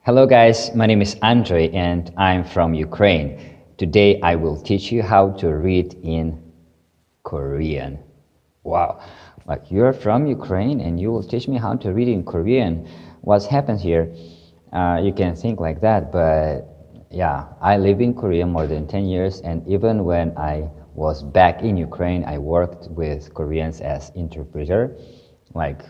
Hello guys, my name is Andre and I'm from Ukraine. Today I will teach you how to read in Korean. Wow, like you're from Ukraine and you will teach me how to read in Korean. What's happened here? You can think like that, but yeah, I live in Korea more than 10 years, and even when I was back in Ukraine, I worked with Koreans as interpreter, like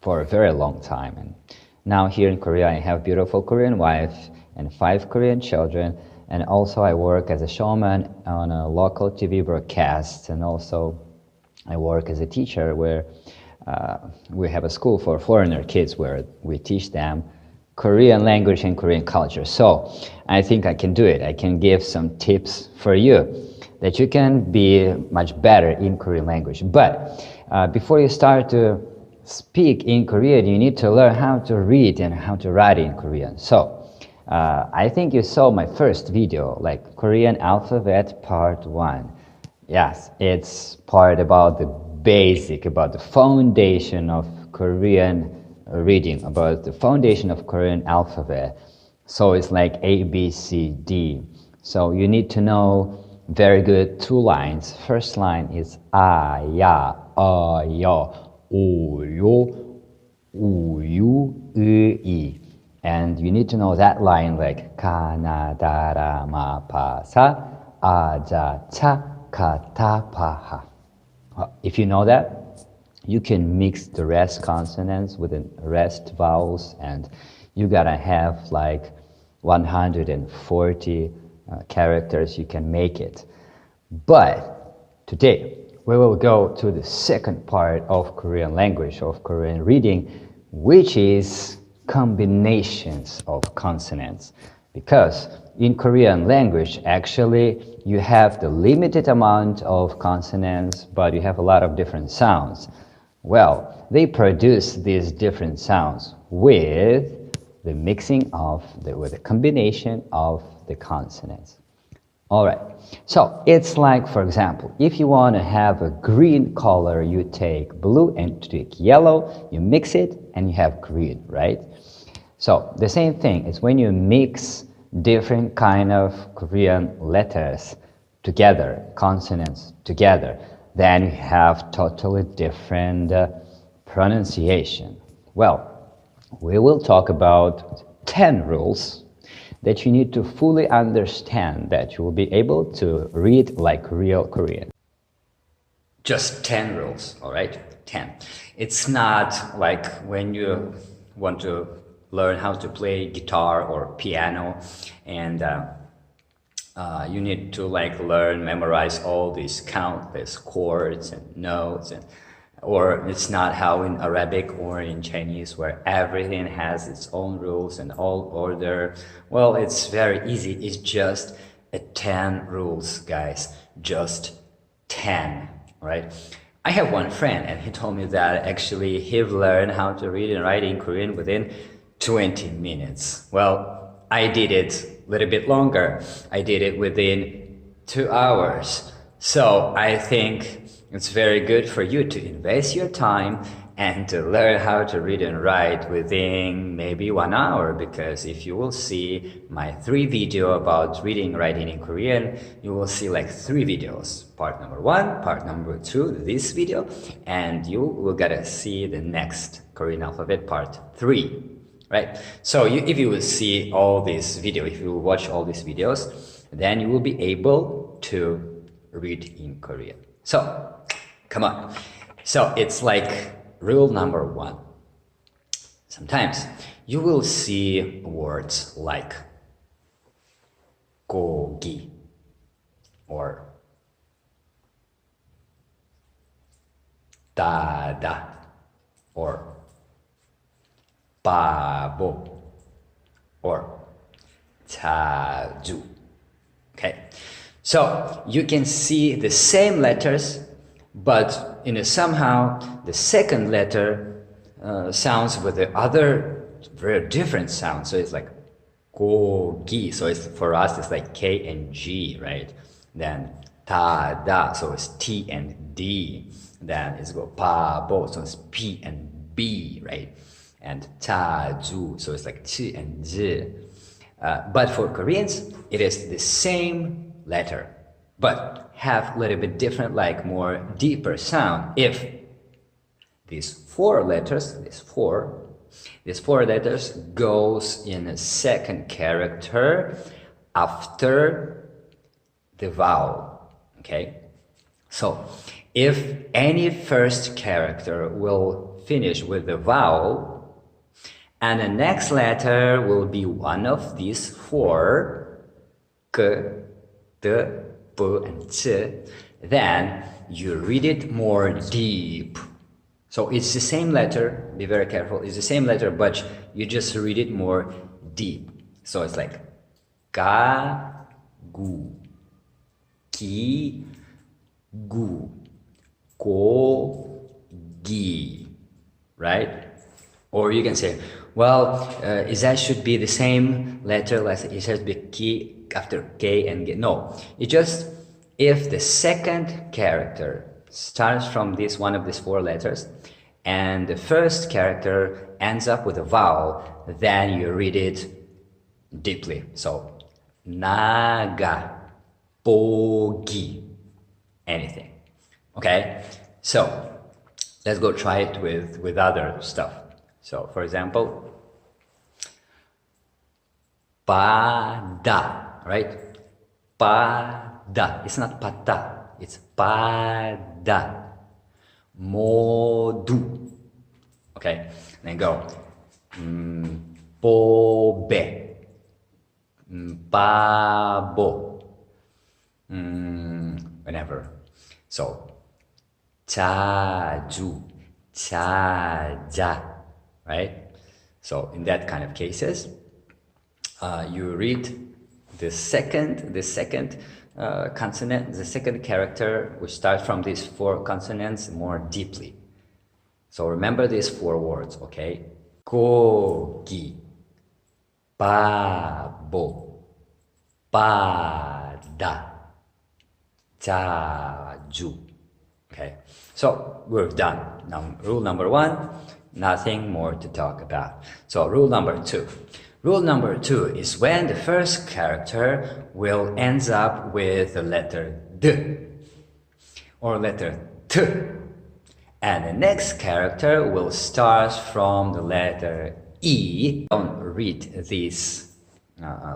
for a very long time. And now here in Korea, I have beautiful Korean wife and 5 Korean children. And also I work as a showman on a local TV broadcast. And also I work as a teacher where we have a school for foreigner kids where we teach them Korean language and Korean culture. So I think I can do it. I can give some tips for you that you can be much better in Korean language. But before you start to speak in Korean, you need to learn how to read and how to write in Korean. So I think you saw my first video, like Korean alphabet part 1. Yes, it's part about the basic, about the foundation of Korean reading, about the foundation of Korean alphabet. So it's like A, B, C, D. So you need to know very good 2 lines. First line is A, ya, yo. 우유, 우유, 으이. And you need to know that line like 가나다라 마파사 아자차 카타파하. If you know that, you can mix the rest consonants with the rest vowels, and you gotta have like 140 characters. You can make it. But today we will go to the second part of Korean language, of Korean reading, which is combinations of consonants. Because in Korean language, actually, you have the limited amount of consonants, but you have a lot of different sounds. Well, they produce these different sounds with the mixing of, with the combination of the consonants. All right, so it's like, for example, if you want to have a green color, you take blue and take yellow, you mix it and you have green, right? So the same thing is when you mix different kind of Korean letters together, consonants together, then you have totally different pronunciation. Well, we will talk about 10 rules that you need to fully understand, that you will be able to read like real Korean. Just 10 rules, all right? 10. It's not like when you want to learn how to play guitar or piano and you need to like learn, memorize all these countless chords and notes, and or it's not how in Arabic or in Chinese where everything has its own rules and all order. Well, it's very easy. It's just 10 rules, guys. Just 10, right? I have one friend and he told me that actually he learned how to read and write in Korean within 20 minutes. Well, I did it a little bit longer. I did it within 2 hours. So I think it's very good for you to invest your time and to learn how to read and write within maybe 1 hour, because if you will see my 3 video about reading and writing in Korean, you will see like 3 videos. Part number 1, part number 2, this video, and you will gotta see the next Korean alphabet part 3, right? So if you will see all this video, if you will watch all these videos, then you will be able to read in Korean. So, come on. So it's like rule number 1. Sometimes you will see words like 고기 or dada or 바보 or 자주. Okay. So you can see the same letters, but somehow the second letter sounds with the other very different sound. So it's like 고기. So it's, for us, it's like K and G, right? Then da, so it's T and D. Then it's go 바보, so it's P and B, right? and 자주. So it's like ch and j. But for Koreans, it is the same letter, but have a little bit different, like more deeper sound. If these four letters goes in a second character after the vowel, okay? So if any first character will finish with the vowel and the next letter will be one of these four, k, d, b, and ch, then you read it more deep. So it's the same letter, be very careful, it's the same letter, but you just read it more deep. So it's like ga, gu, ki, gu, ko, gi, right? Or you can say, well, that should be the same letter, like it should be ki after k and g. No, it just, if the second character starts from this one of these four letters and the first character ends up with a vowel, then you read it deeply. So naga, bogi, anything. Okay, so let's go try it with other stuff. So for example, pada, right? Pada, it's not pata, it's pada. Modu, okay, then go bobe, babo, whenever. So 자주, 자자, right? So in that kind of cases, you read the second consonant, the second character, which starts from these four consonants, more deeply. So remember these four words, okay? 고기, 바보, 바다, 자주. Okay, so we're done. Now, rule number one, nothing more to talk about. So rule number two. Rule number two is when the first character will ends up with the letter D or letter T, and the next character will start from the letter E. Don't read this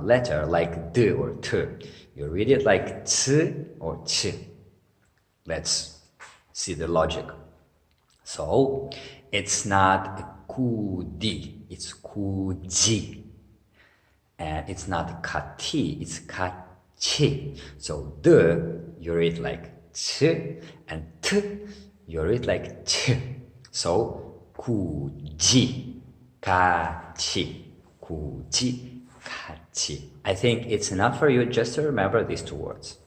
letter like D or T. You read it like Ch or Ch. Let's see the logic. So it's not kudi, it's kuji. And it's not kati, it's kachi. So the, you read like ch, and t, you read like ch. So kuji, kachi, kuji, kachi. I think it's enough for you just to remember these two words.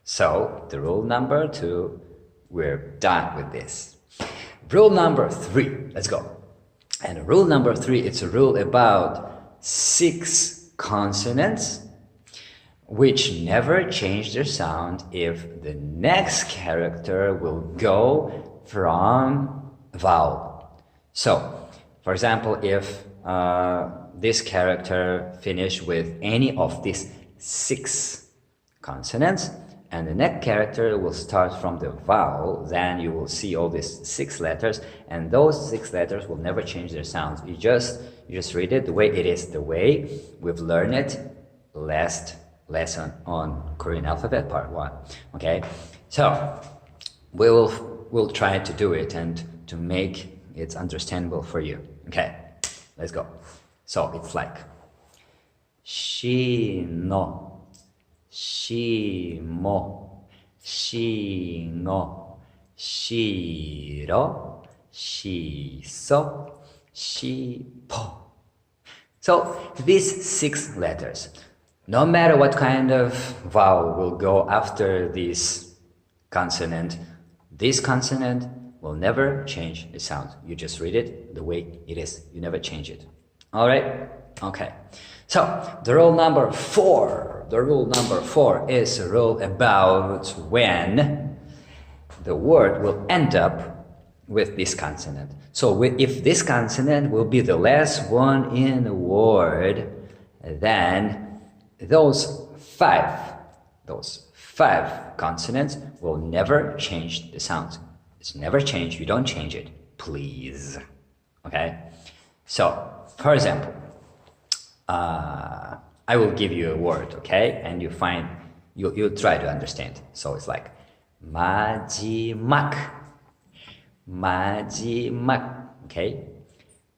So the rule number two, we're done with this. Rule number three, let's go. And rule number three, it's a rule about 6 consonants which never change their sound if the next character will go from vowel. So, for example, if this character finish with any of these 6 consonants, and the next character will start from the vowel, then you will see all these 6 letters, and those 6 letters will never change their sounds. You just read it the way it is, the way we've learned it last lesson on Korean alphabet part 1. Okay, so we'll try to do it and to make it understandable for you. Okay, let's go. So it's like shino, 시모, 시노, 시러, 시서, 시포. So these 6 letters, no matter what kind of vowel will go after this consonant will never change the sound. You just read it the way it is. You never change it. All right? Okay. So the rule number 4. The rule number 4 is a rule about when the word will end up with this consonant. So if this consonant will be the last one in the word, then those five consonants will never change the sound. It's never changed. You don't change it, please. Okay? So, for example, I will give you a word, okay? And you'll try to understand. So it's like 마지막, 마지막, okay?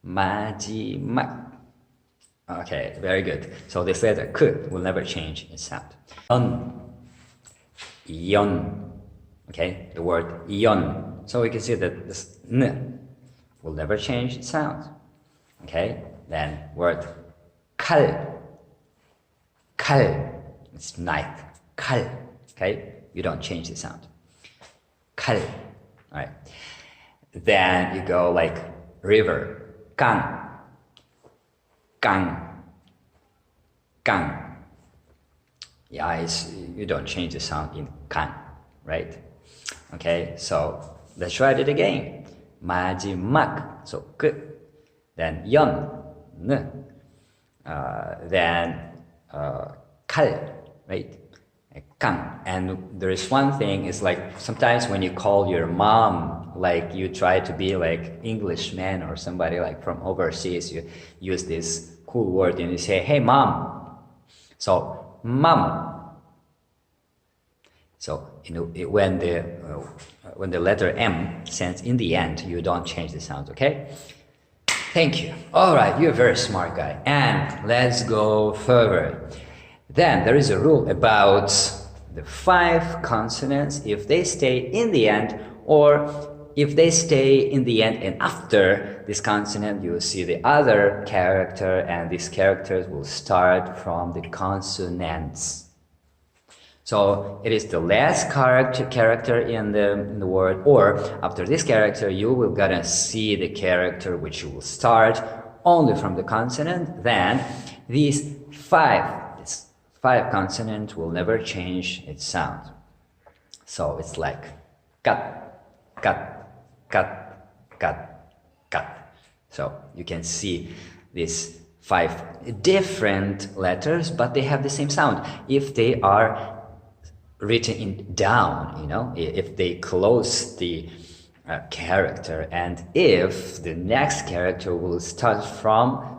마지막. Okay, very good. So this letter k will never change its sound. Yon, okay? The word yon. So we can see that this n will never change its sound. Okay? Then word 칼, 칼. It's knife. 칼. Okay? You don't change the sound. 칼. Alright. Then you go like river. 강. 강. 강. Yeah, you don't change the sound in 강, right? Okay, so let's try it again. 마지막. So 끝. Then 연. 는. Then 칼, right? 강. And there is one thing, is like sometimes when you call your mom, like you try to be like Englishman or somebody like from overseas, you use this cool word and you say, hey mom. So mom. So you know when the letter M stands in the end, you don't change the sound, okay? Thank you. All right, you're a very smart guy. And let's go further. Then there is a rule about the 5 consonants, if they stay in the end, or if they stay in the end and after this consonant, you will see the other character, and these characters will start from the consonants. So it is the last character in the word, or after this character, you will gonna see the character which will start only from the consonant. Then these five consonants will never change its sound. So it's like cut, cut, cut, cut, cut. So you can see these 5 different letters, but they have the same sound if they are written in down, you know, if they close the character, and if the next character will start from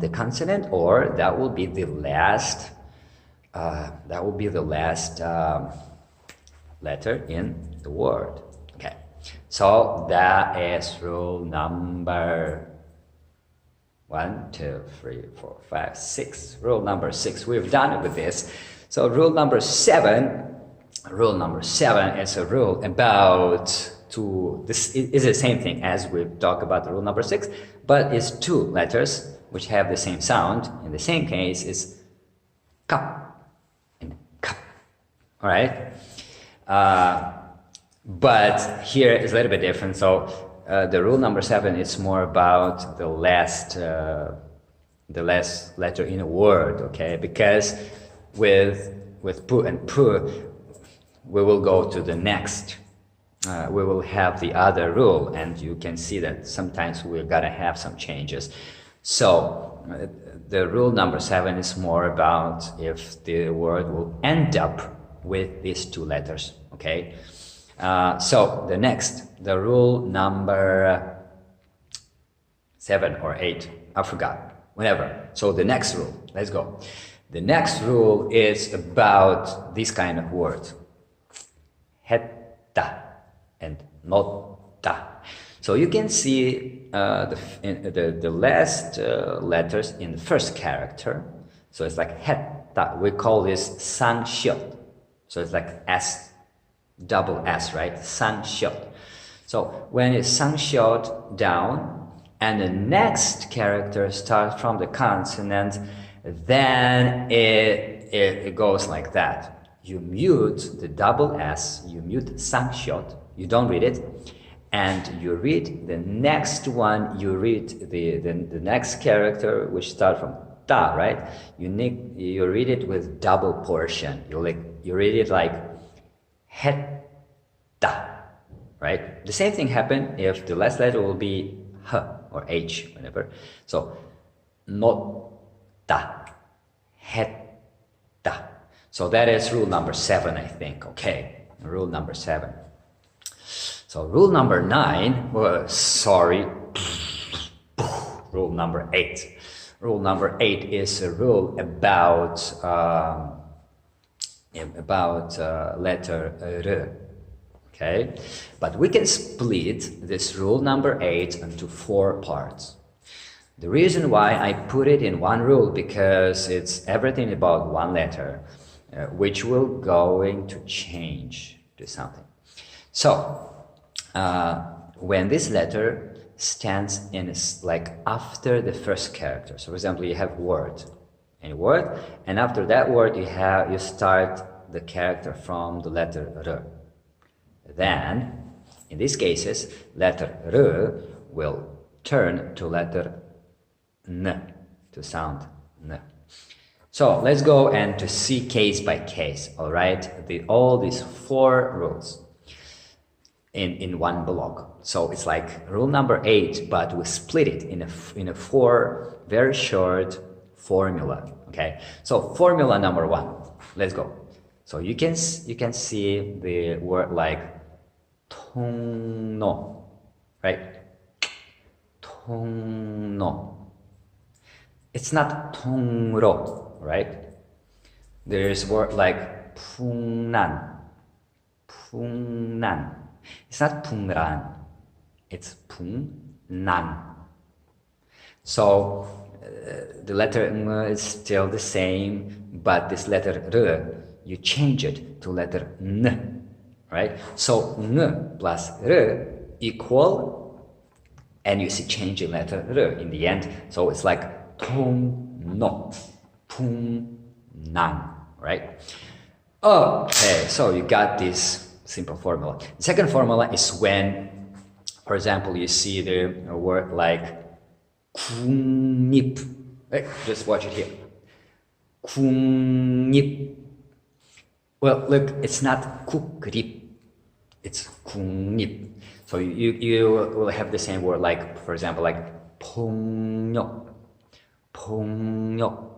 the consonant, or that will be the last letter in the word. Okay, so that is rule number 1, 2, 3, 4, 5, 6. Rule number 6. We've done with this. So rule number 7 is a rule about this is the same thing as we talked about the rule number 6, but it's 2 letters which have the same sound. In the same case, is cup and cup. All right, but here is a little bit different. So the rule number 7 is more about the last letter in a word. Okay, because with pu and pu, we will go to the next. We will have the other rule, and you can see that sometimes we're gonna have some changes. So the rule number 7 is more about if the word will end up with these 2 letters. Okay. So the rule number 7 or 8, I forgot. Whatever. So the next rule. Let's go. The next rule is about this kind of word. Hetta and notta. So you can see the last letters in the first character. So it's like hetta. We call this sangshot. So it's like S, double S, right? Sangshot. So when it's sangshot down, and the next character starts from the consonant, then it goes like that. You mute the double S, you mute sangshot, you don't read it, and you read the next one, you read the next character which starts from ta, right? You read it with double portion. You read it like hetta, right? The same thing happen if the last letter will be h or h, whatever. So, 놓다, 했다. So that is rule number 7, I think. Okay, rule number 7. So rule number 9, sorry, rule number 8. Rule number 8 is a rule about letter r. Okay, but we can split this rule number 8 into 4 parts. The reason why I put it in one rule because it's everything about one letter, which will going to change to something. So when this letter stands in like after the first character, so for example you have word, any word, and after that word you start the character from the letter r. Then in these cases letter r will turn to letter n, to sound n. So let's go and to see case by case, all right? All these 4 rules in one block. So it's like rule number 8, but we split it in a 4 very short formula. Okay. So formula number 1. Let's go. So you can see the word like 통로, right? 통로. It's not 통로, right? There's word like 풍란, 풍란. It's not 풍란, it's 풍난. So the letter ng is still the same, but this letter r, you change it to letter n, right? So ng plus r equal, and you see changing letter r in the end. So it's like 통노, 풍난, right? Okay, so you got this simple formula. The second formula is when, for example, you see the word like 국립. Right? Just watch it here. 국립. Well, look, it's not 국립, it's 국립. So you will have the same word like, for example, like 폭력, 폭력.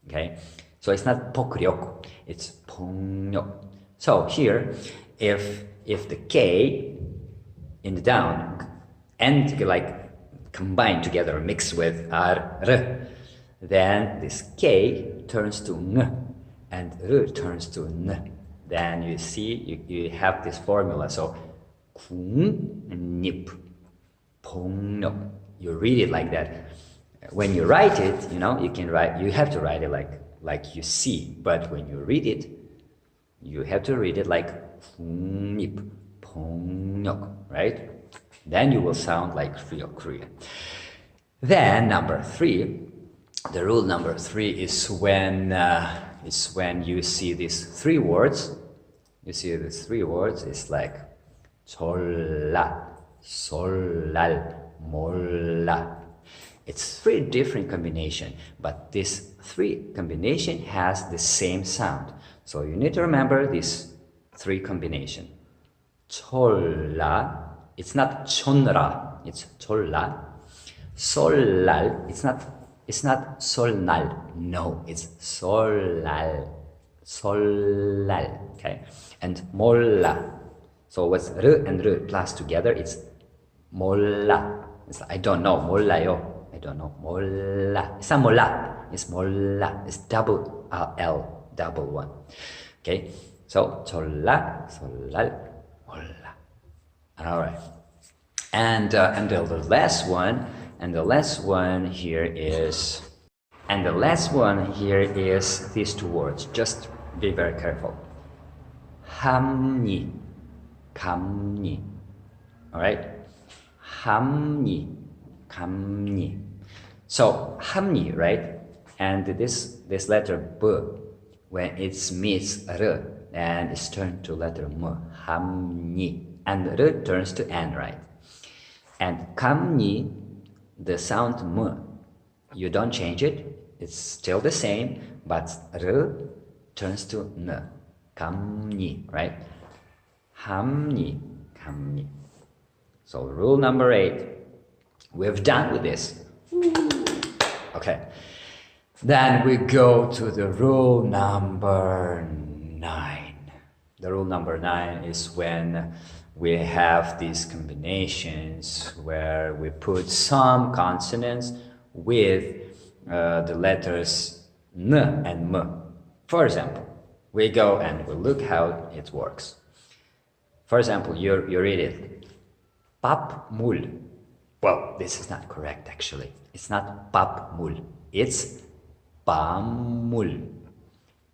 Okay, so it's not 폭력, it's 폭력. So here, if the K in the down and like combine together, mix with R, then this K turns to Ng and R turns to N. Then you see, you have this formula. So 국립, 폭력. You read it like that. When you write it, you know, you have to write it like you see. But when you read it, you have to read it like 국립, 폭력, right? Then you will sound like real Korean. Then number 3, the rule number 3 is when you see these 3 words. You see these 3 words. It's like 졸라, 솔랄, 몰라. It's 3 different combination, but this 3 combination has the same sound. So you need to remember these 3 combination. 졸라, it's not 촌라, it's 졸라. 솔랄, it's not 솔날, no, it's 솔랄, 솔랄, okay? And 몰라. So what's r and r plus together, it's 몰라. It's like, I don't know, 몰라요. I don't know, 몰라. It's not 몰라, it's 몰라. It's double L, double one. Okay, so 졸라, 솔랄, 몰라. All right, and the last one here is these 2 words. Just be very careful. 함니, 감니. All right, 함니, 감니. So 함니, right? And this letter b, when it meets r, and it's turned to letter m, 함니, and r turns to n, right? And 감니, the sound m, you don't change it, it's still the same, but r turns to n, 감니, right? 함니, 감니. So rule number 8, we've done with this. Okay. Then we go to the rule number 9. The rule number 9 is when we have these combinations where we put some consonants with the letters N and M. For example, we go and we look how it works. For example, you read it. Papmul. Well, this is not correct actually. It's not papmul. It's pamul.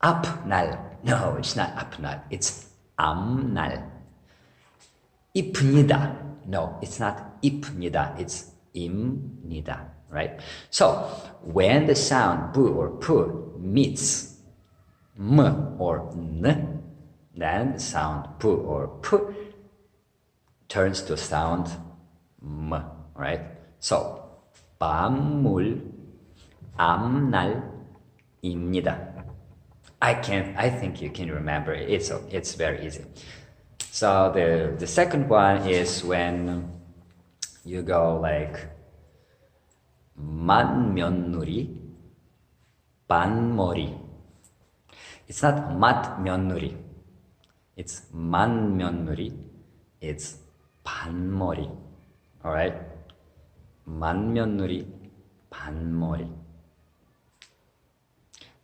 Apnal. No, it's not apnal. It's amnal. Ipnida. No, it's not ipnida. It's imnida, right? So, when the sound bu or pu meets m or n, then the sound pu or pu turns to sound m, right? So, pamul, amnal, imnida. I think you can remember it. It's very easy. So the second one is when you go like 만면누리, 반머리. It's not 맛면누리. It's 만면누리. It's 반머리. All right? 만면누리, 반머리.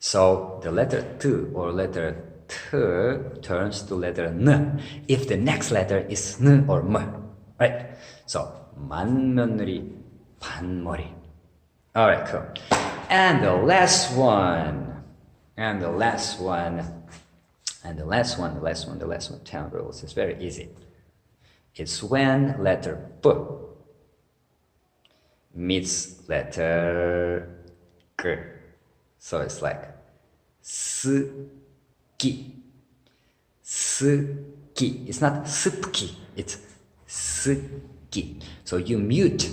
So the letter T or letter T turns to letter N if the next letter is N or M, right? So 만면누리, 반머리. All right, cool. And the last one, the last 10 rules is very easy. It's when letter P meets letter G. So it's like ski. Ski. It's not spki, it's ski. So you mute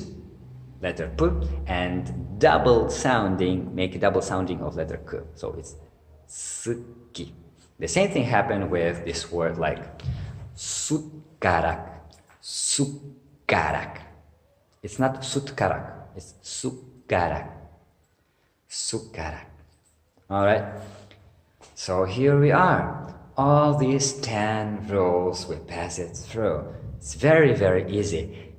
letter P and make a double sounding of letter K. So it's ski. The same thing happened with this word like sutkarak. Sutkarak. It's not sutkarak, it's sutkarak. Sutkarak. Alright, so here we are. All these 10 rules, we pass it through. It's very, very easy.